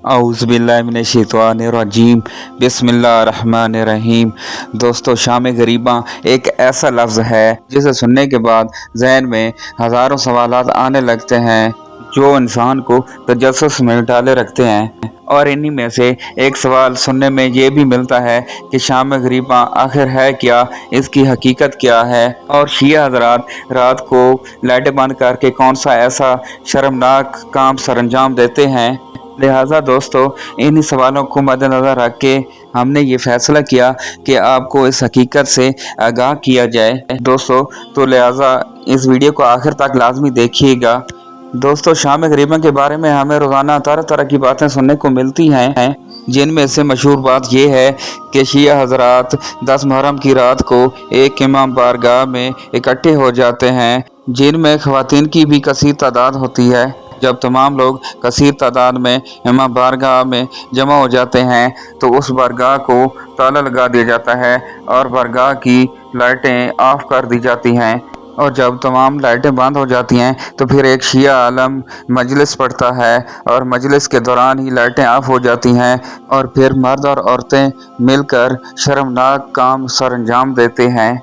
औज़ुबिल्लाहिमिनश्शैतानिर्रजीम बिस्मिल्लाहिर्रहमानिर्रहीम। दोस्तों, शाम गरीबा एक ऐसा लफ्ज़ है जिसे सुनने के बाद जहन में हज़ारों सवालात आने लगते हैं जो इंसान को तजस्सुस में डाले रखते हैं। और इन्हीं में से एक सवाल सुनने में ये भी मिलता है कि शाम गरीबा आखिर है क्या, इसकी हकीकत क्या है, और शिया हज़रात रात को लाइटें बंद करके कौन सा ऐसा शर्मनाक काम सरअंजाम देते हैं। लिहाजा दोस्तों, इन्हीं सवालों को मद्देनज़र रख के हमने ये फैसला किया कि आपको इस हकीकत से आगाह किया जाए। दोस्तों, तो लिहाजा इस वीडियो को आखिर तक लाजमी देखिएगा। दोस्तों, शाम गरीबा के बारे में हमें रोज़ाना तरह तरह की बातें सुनने को मिलती हैं, जिनमें से मशहूर बात यह है कि शिया हज़रात 10 मुहर्रम की रात को एक इमाम बारगाह में इकट्ठे हो जाते हैं, जिनमें ख़वातीन की भी कसीर तादाद होती है। जब तमाम लोग कसीर तादाद में इमाम बारगाह में जमा हो जाते हैं तो उस बारगाह को ताला लगा दिया जाता है और बारगाह की लाइटें ऑफ कर दी जाती हैं। और जब तमाम लाइटें बंद हो जाती हैं तो फिर एक शिया आलम मजलिस पढ़ता है और मजलिस के दौरान ही लाइटें ऑफ हो जाती हैं और फिर मर्द और औरतें मिलकर शर्मनाक काम सरअंजाम देते हैं।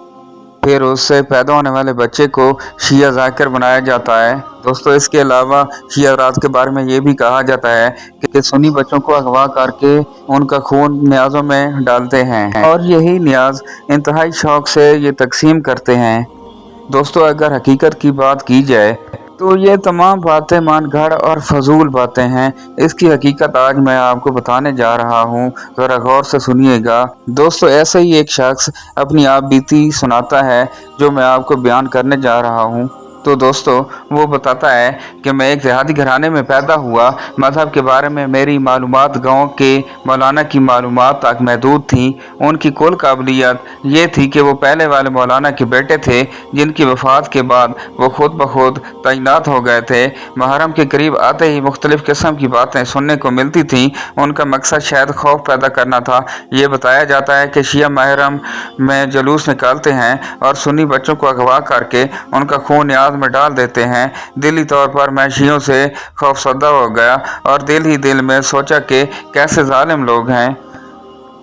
फिर उससे पैदा होने वाले बच्चे को शिया ज़ाकिर बनाया जाता है। दोस्तों, इसके अलावा शिया रात के बारे में ये भी कहा जाता है कि सुन्नी बच्चों को अगवा करके उनका खून न्याज़ों में डालते हैं और यही न्याज इंतहाई शौक से ये तकसीम करते हैं। दोस्तों, अगर हकीकत की बात की जाए तो ये तमाम बातें मानगढ़ और फजूल बातें हैं। इसकी हकीकत आज मैं आपको बताने जा रहा हूँ, ज़रा गौर से सुनिएगा। दोस्तों, ऐसे ही एक शख्स अपनी आप बीती सुनाता है जो मैं आपको बयान करने जा रहा हूँ। तो दोस्तों, वो बताता है कि मैं एक देहाती घराने में पैदा हुआ। मज़हब के बारे में मेरी मालूमात गांव के मौलाना की मालूमात तक महदूद थी। उनकी कुल काबिलियत ये थी कि वो पहले वाले मौलाना के बेटे थे, जिनकी वफ़ात के बाद वो खुद ब खुद तैनात हो गए थे। मुहर्रम के करीब आते ही मुख्तलिफ़ किस्म की बातें सुनने को मिलती थीं। उनका मकसद शायद खौफ पैदा करना था। ये बताया जाता है कि शिया मुहर्रम में जुलूस निकालते हैं और सुन्नी बच्चों को अगवा करके उनका खून न्याज में डाल देते हैं। दिली तौर पर मैं शियों से खौफसदा हो गया और दिल ही दिल में सोचा कि कैसे जालिम लोग हैं।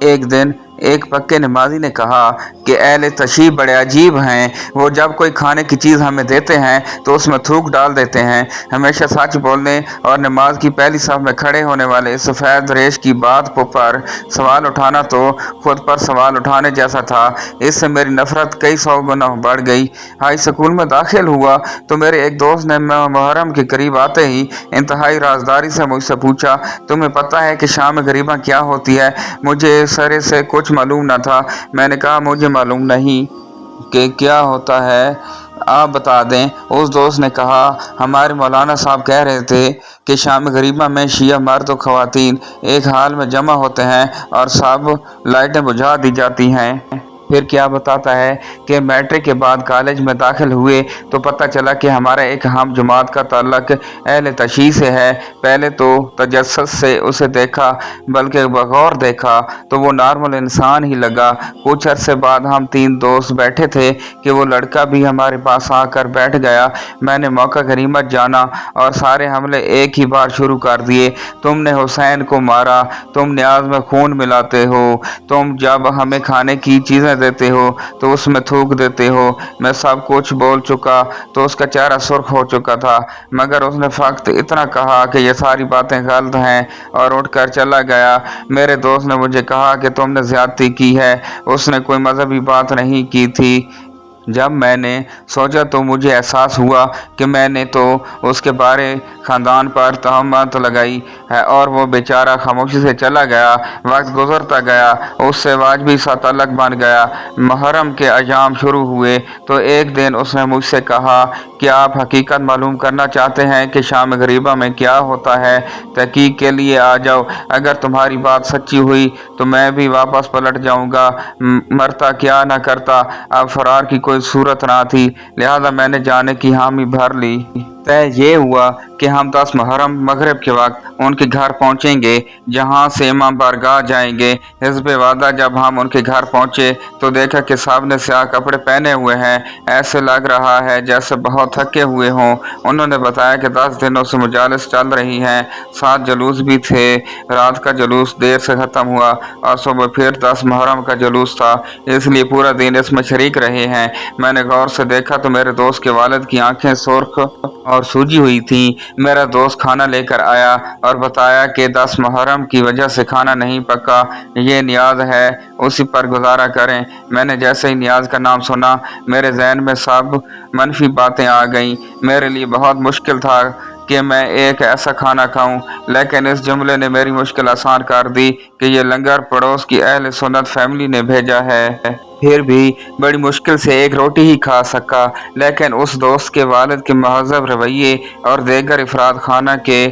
एक दिन एक पक्के नमाजी ने कहा कि अहले तशरीफ़ बड़े अजीब हैं। वो जब कोई खाने की चीज़ हमें देते हैं तो उसमें थूक डाल देते हैं। हमेशा सच बोलने और नमाज की पहली साफ में खड़े होने वाले सफ़ेद रेश की बात पर सवाल उठाना तो खुद पर सवाल उठाने जैसा था। इससे मेरी नफ़रत कई 100 गुना बढ़ गई। हाई स्कूल में दाखिल हुआ तो मेरे एक दोस्त ने मुहर्रम के करीब आते ही इंतहाई राजदारी से मुझसे पूछा, तुम्हें पता है कि शाम गरीबा क्या होती है? मुझे सरे से कुछ मालूम न था। मैंने कहा, मुझे मालूम नहीं कि क्या होता है, आप बता दें। उस दोस्त ने कहा, हमारे मौलाना साहब कह रहे थे कि शाम गरीबा में शिया मर्द और ख़वातीन एक हाल में जमा होते हैं और सब लाइटें बुझा दी जाती हैं। फिर क्या बताता है कि मैट्रिक के बाद कॉलेज में दाखिल हुए तो पता चला कि हमारा एक हम जमात का ताल्लुक़ अहले तशय्युअ से है। पहले तो तजस्सुस से उसे देखा, बल्कि बगौर देखा तो वो नॉर्मल इंसान ही लगा। कुछ अरसे बाद हम 3 दोस्त बैठे थे कि वो लड़का भी हमारे पास आकर बैठ गया। मैंने मौका गनीमत जाना और सारे हमले एक ही बार शुरू कर दिए। तुमने हुसैन को मारा, तुम न्याज में खून मिलाते हो, तुम जब हमें खाने की चीज़ें देते हो तो उसमें थूक देते हो। मैं सब कुछ बोल चुका तो उसका चेहरा सुर्ख हो चुका था, मगर उसने फक्त इतना कहा कि ये सारी बातें गलत हैं और उठकर चला गया। मेरे दोस्त ने मुझे कहा कि तुमने ज़्यादती की है, उसने कोई मजहबी बात नहीं की थी। जब मैंने सोचा तो मुझे एहसास हुआ कि मैंने तो उसके बारे ख़ानदान पर तहमत लगाई है और वो बेचारा खामोशी से चला गया। वक्त गुजरता गया, उससे वाजबी सा तल्लक बन गया। मुहर्रम के अयाम शुरू हुए तो एक दिन उसने मुझसे कहा कि आप हकीकत मालूम करना चाहते हैं कि शाम गरीबा में क्या होता है? तहकीक के लिए आ जाओ। अगर तुम्हारी बात सच्ची हुई तो मैं भी वापस पलट जाऊंगा, मरता क्या न करता। अब फरार की कोई सूरत ना थी, लिहाजा मैंने जाने की हामी भर ली। तय ये हुआ कि हम 10 मुहर्रम मगरिब के वक्त उनके घर पहुंचेंगे, जहां से इमाम बारगाह जाएंगे। हिज़्ब वादा जब हम उनके घर पहुंचे तो देखा कि साहब ने स्याह कपड़े पहने हुए हैं, ऐसे लग रहा है जैसे बहुत थके हुए हों। उन्होंने बताया कि 10 दिनों से मुजालिस चल रही हैं, 7 जुलूस भी थे। रात का जुलूस देर से ख़त्म हुआ और सुबह फिर 10 मुहर्रम का जुलूस था, इसलिए पूरा दिन इसमें शरीक रहे हैं। मैंने गौर से देखा तो मेरे दोस्त के वालिद की आंखें सुर्ख और सूजी हुई थीं। मेरा दोस्त खाना लेकर आया और बताया कि 10 मुहर्रम की वजह से खाना नहीं पका, ये नियाज है, उसी पर गुजारा करें। मैंने जैसे ही नियाज का नाम सुना मेरे जहन में सब मनफी बातें आ गईं। मेरे लिए बहुत मुश्किल था कि मैं एक ऐसा खाना खाऊं, लेकिन इस जुमले ने मेरी मुश्किल आसान कर दी कि ये लंगर पड़ोस की अहले सुन्नत फैमिली ने भेजा है। फिर भी बड़ी मुश्किल से एक रोटी ही खा सका, लेकिन उस दोस्त के वालिद के महज़ब रवैये और देगर अफराद खाना के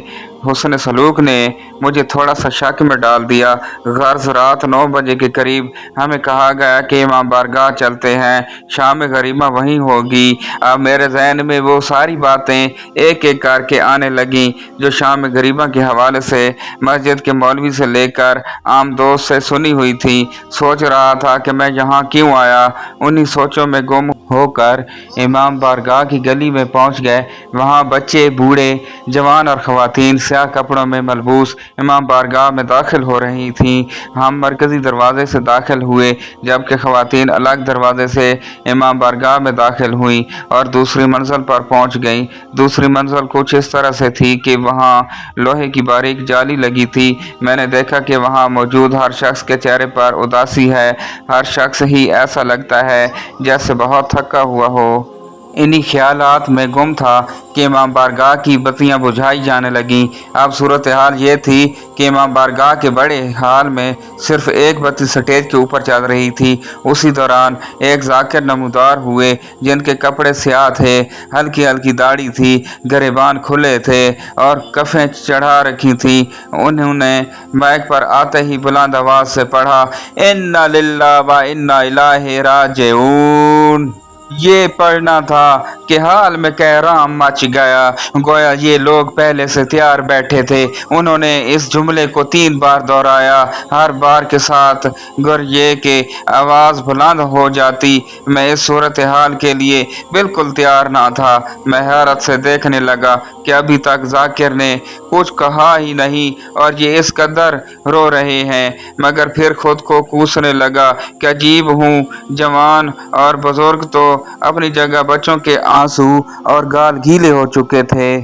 हुस्न सलूक ने मुझे थोड़ा सा शक में डाल दिया। गर्ज रात 9 बजे के करीब हमें कहा गया कि इमाम बारगाह चलते हैं, शाम गरीबा वहीं होगी। अब मेरे जहन में वो सारी बातें एक एक करके आने लगीं जो शाम गरीबा के हवाले से मस्जिद के मौलवी से लेकर आम दोस्त से सुनी हुई थी। सोच रहा था कि मैं यहाँ क्यों आया। उन्हीं सोचों में गुम होकर इमाम बारगाह की गली में पहुँच गए। वहाँ बच्चे, बूढ़े, जवान और ख़वातीन स्याह कपड़ों में मलबूस इमाम बारगाह में दाखिल हो रही थीं। हम मरकज़ी दरवाज़े से दाखिल हुए, जबकि ख़वातीन अलग दरवाज़े से इमाम बारगाह में दाखिल हुईं और दूसरी मंजिल पर पहुँच गईं। दूसरी मंजिल कुछ इस तरह से थी कि वहाँ लोहे की बारीक जाली लगी थी। मैंने देखा कि वहाँ मौजूद हर शख्स के चेहरे पर उदासी है। हर शख्स ही ऐसा लगता है जैसे बहुत थका हुआ हो। इन्हीं ख्यालात में गुम था कि इमाम बारगाह की बत्तियां बुझाई जाने लगीं। अब सूरत हाल ये थी कि इमाम बारगाह के बड़े हाल में सिर्फ एक बत्ती स्टेज के ऊपर चल रही थी। उसी दौरान एक जाकिर नमूदार हुए जिनके कपड़े स्याह थे, हल्की हल्की दाढ़ी थी, गिरेबान खुले थे और कफ़ें चढ़ा रखी थी। उन्होंने माइक पर आते ही बुलंद आवाज़ से पढ़ा, इन्ना लिल्लाहि व इन्ना इलैहि राजिऊन। ये पढ़ना था कि हाल में कहराम मच गया। गोया ये लोग पहले से तैयार बैठे थे। उन्होंने इस जुमले को 3 बार दोहराया, हर बार के साथ गर ये कि आवाज़ बुलंद हो जाती। मैं इस सूरत हाल के लिए बिल्कुल तैयार ना था। मैं हैरत से देखने लगा कि अभी तक जाकिर ने कुछ कहा ही नहीं और ये इस कदर रो रहे हैं। मगर फिर खुद को कोसने लगा कि अजीब हूँ, जवान और बुजुर्ग तो अपनी जगह बच्चों के आंसू और गाल गीले हो चुके थे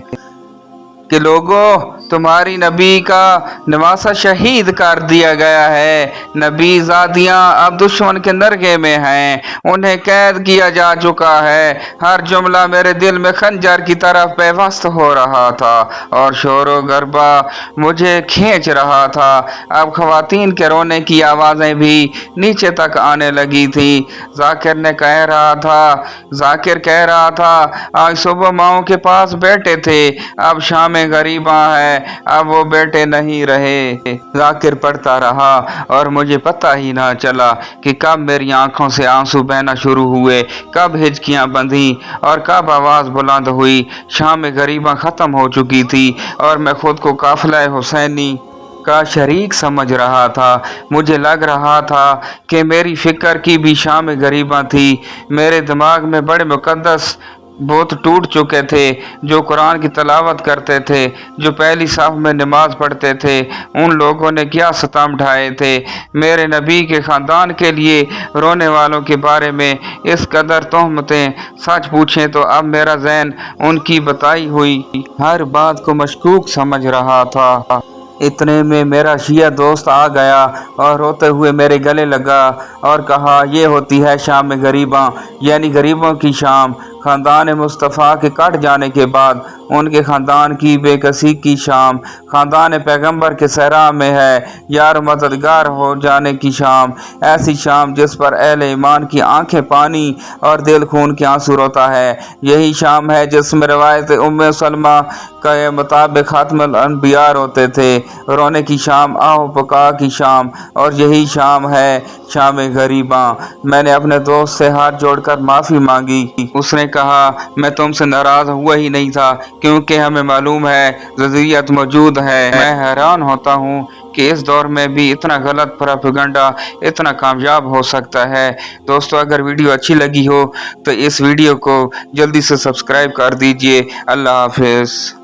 कि लोगों, तुम्हारी नबी का नवासा शहीद कर दिया गया है। नबी ज़ादियाँ अब दुश्मन के नरगे में हैं, उन्हें कैद किया जा चुका है। हर जुमला मेरे दिल में खंजर की तरफ पेवस्त हो रहा था और शोरो गरबा मुझे खींच रहा था। अब ख़वातीन के रोने की आवाज़ें भी नीचे तक आने लगी थी। जाकिर कह रहा था, आज सुबह माओ के पास बैठे थे, अब शाम गरीबा है, अब वो बेटे नहीं रहे। जाकिर पढ़ता रहा और मुझे पता ही ना चला कि कब मेरी आंखों से आंसू बहना शुरू हुए, कब हिचकियां बंधी और कब आवाज़ बुलंद हुई। शाम गरीबा ख़त्म हो चुकी थी और मैं खुद को काफ़िला हुसैनी का शरीक समझ रहा था। मुझे लग रहा था कि मेरी फ़िक्र की भी शाम गरीबा थी। मेरे दिमाग में बड़े मुक़द्दस बहुत टूट चुके थे, जो कुरान की तलावत करते थे, जो पहली साफ में नमाज पढ़ते थे। उन लोगों ने क्या सितम ढाए थे। मेरे नबी के ख़ानदान के लिए रोने वालों के बारे में इस कदर तोहमतें। सच पूछें तो अब मेरा जहन उनकी बताई हुई हर बात को मशकूक समझ रहा था। इतने में मेरा शिया दोस्त आ गया और रोते हुए मेरे गले लगा और कहा, ये होती है शाम गरीबा, यानी गरीबों की शाम। ख़ानदान मुस्तफ़ा के कट जाने के बाद उनके ख़ानदान की बेकसी की शाम, ख़ानदान पैगंबर के सहरा में है यार मददगार हो जाने की शाम। ऐसी शाम जिस पर अहले ईमान की आंखें पानी और दिल खून के आंसू रोता है। यही शाम है जिसमें रवायत उम्मे सलमा के मुताबिक ख़ातमुल अंबिया रोते थे। रोने की शाम, आहो पुका की शाम, और यही शाम है शाम गरीबा। मैंने अपने दोस्त से हाथ जोड़कर माफ़ी मांगी। उसने कहा, मैं तुमसे नाराज हुआ ही नहीं था क्योंकि हमें मालूम है जज़ियत मौजूद है। मैं हैरान होता हूँ कि इस दौर में भी इतना गलत प्रोपेगेंडा इतना कामयाब हो सकता है। दोस्तों, अगर वीडियो अच्छी लगी हो तो इस वीडियो को जल्दी से सब्सक्राइब कर दीजिए। अल्लाह हाफिज़।